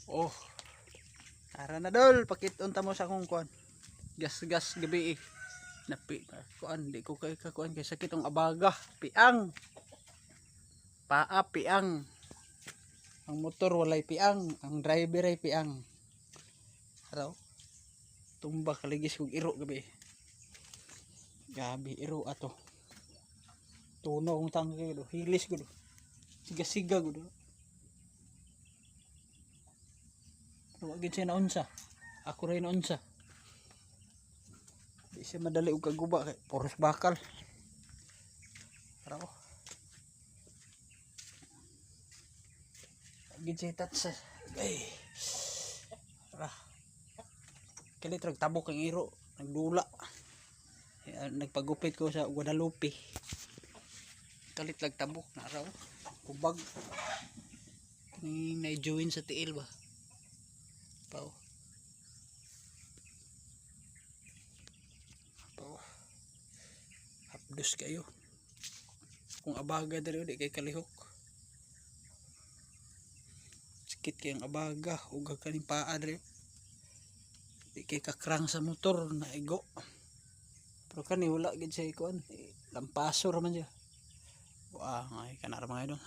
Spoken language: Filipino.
Oh, tara na dol, pakiton ta mo sa akong kuan. Gas-gas gabi eh. Napi kuan di ko kay kakuan kay sakit ang abaga, piang. Paa piang. Ang motor walay piang, ang driver ay piang. Araw. Tumba kaligis kog iro gabi. Gabi iro ato. Tunaw ang tangke do, hilis gud. Siga-siga gud. Wa gid siya naunsa. Ako rin naunsa. Di siya madali og kaguba kay puros bakal. Araw. Gid siya tatsa. Ay. Ara. Kalit rag tabok ang iro, nagdula. Nagpagupit ko sa Guadalupe. Kalit lag tabok na araw. Kubag. Kani na-join sa tiil ba? Pao. Pao. Hapdos kayo. Kung abaga dali di kay kalihok. Sakit kay ang abaga ug kaning paa diri. Di kay kakrang sa motor na igo. Pero kani wala gid siya ikuan. Lampaso ra man siya. Wah, ay kanara mga idol.